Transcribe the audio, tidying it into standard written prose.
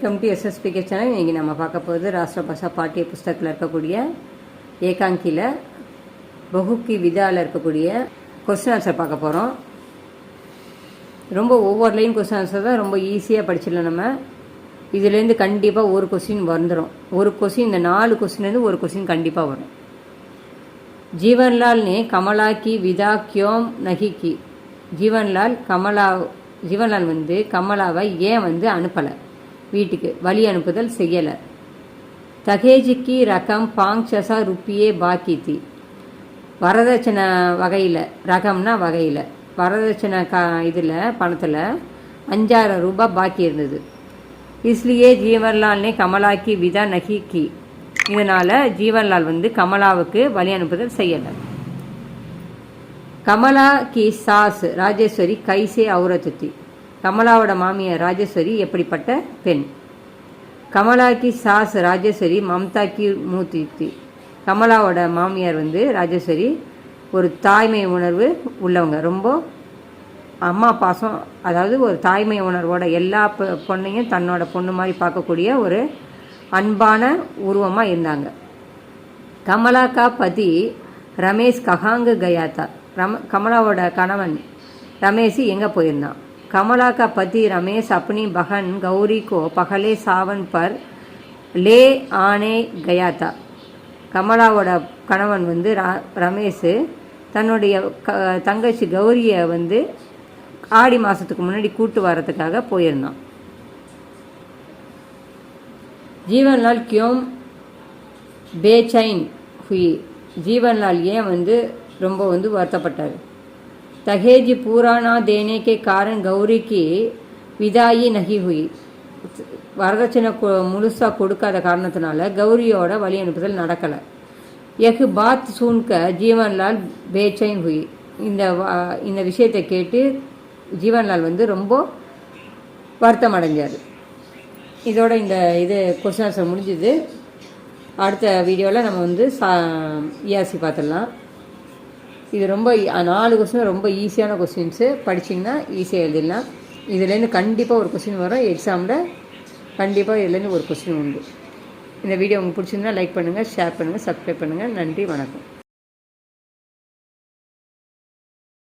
Welcome to எஸ்எஸ்பிகே channel. இன்றைக்கி நம்ம பார்க்க போகிறது ராஷ்டிரபாஷா பாட்டிய புஸ்தகத்தில் இருக்கக்கூடிய ஏகாங்கியில் பகுக்கி விதாவில் இருக்கக்கூடிய கொஸ்டின் ஆன்சர் பார்க்க போகிறோம். ரொம்ப ஒவ்வொரு லைன் கொஸ்டின் ஆன்சர் தான் ரொம்ப ஈஸியாக படிச்சிடலாம். நம்ம இதுலேருந்து கண்டிப்பாக ஒரு கொஸ்டின் வந்துடும். ஒரு கொஸ்டின், இந்த 4 கொஸ்டின்லேருந்து ஒரு கொஸ்டின் கண்டிப்பாக வரும். ஜீவன்லால் நே கமலா கி விதா கியோம் நகி கி. ஜீவன்லால் வந்து கமலாவை ஏன் வந்து அனுப்பலை, வீட்டுக்கு வழி அனுப்புதல் செய்யலை. தகேஜிக்கு ரகம் 5,000 ரூபியே பாக்கி தி. வரதட்சணை வகையில், ரகம்னா வகையில், வரதட்சணை இதில் பணத்தில் 5,000 ரூபாய் பாக்கி இருந்தது. இஸ்லியே ஜீவன்லால்னே கமலாக்கி விதா நகி கி. இதனால் ஜீவன்லால் வந்து கமலாவுக்கு வழி அனுப்புதல் செய்யலை. கமலா கி சாஸ் ராஜேஸ்வரி கைசே அவுரத்துத்தி. கமலாவோட மாமியார் ராஜேஸ்வரி எப்படிப்பட்ட பெண். கமலா கி சாஸ் ராஜேஸ்வரி மம்தா கி மூத்தி. கமலாவோட மாமியார் வந்து ராஜேஸ்வரி ஒரு தாய்மை உணர்வு உள்ளவங்க, ரொம்ப அம்மா பாசம், அதாவது ஒரு தாய்மை உணர்வோட எல்லா பொண்ணையும் தன்னோட பொண்ணு மாதிரி பார்க்கக்கூடிய ஒரு அன்பான உருவமாக இருந்தாங்க. கமலா கா பதி ரமேஷ் கஹாங்கு கயாத்தா. கமலாவோட கணவன் ரமேஷ் எங்கே போயிருந்தான். कमला का पति रमेश अपनी बहन गौरी को पहले सावन पर ले आने गया था. கமலாவோட கணவன் வந்து ரமேஷ் தன்னுடைய தங்கச்சி கௌரியை வந்து ஆடி மாதத்துக்கு முன்னாடி கூட்டு வரத்துக்காக போயிருந்தான். ஜீவன்லால் கியோம் பேச்சைன் ஹுயி. ஜீவன்லால் ஏன் வந்து ரொம்ப வந்து வருத்தப்பட்டார். தகேஜி பூரானா தேனே கே காரன் கௌரிக்கு விதாயி நகி ஹுயி. வரதட்சணை முழுசாக கொடுக்காத காரணத்தினால கௌரியோட வழி அனுப்புதல் நடக்கலை. எஹ் பாத் சூன்க ஜீவன்லால் பேச்சைன் ஹுயி. இந்த விஷயத்தை கேட்டு ஜீவன்லால் வந்து ரொம்ப வருத்தம் அடைஞ்சார். இதோட இந்த கொஸ்டின் ஆன்சர் முடிஞ்சுது. அடுத்த வீடியோவில் நம்ம வந்து ERC பார்த்துடலாம். இது ரொம்ப 4 கொஸ்டின் ரொம்ப ஈஸியான கொஸ்டின்ஸு. படிச்சிங்கன்னா ஈஸியாக எழுதிடலாம். இதுலேருந்து கண்டிப்பாக ஒரு கொஸ்டின் வரும் எக்ஸாமில். கண்டிப்பாக இதுலேருந்து ஒரு கொஸ்டின் உண்டு. இந்த வீடியோ உங்களுக்கு பிடிச்சிருந்தா லைக் பண்ணுங்கள், ஷேர் பண்ணுங்கள், சப்ஸ்கிரைப் பண்ணுங்கள். நன்றி, வணக்கம்.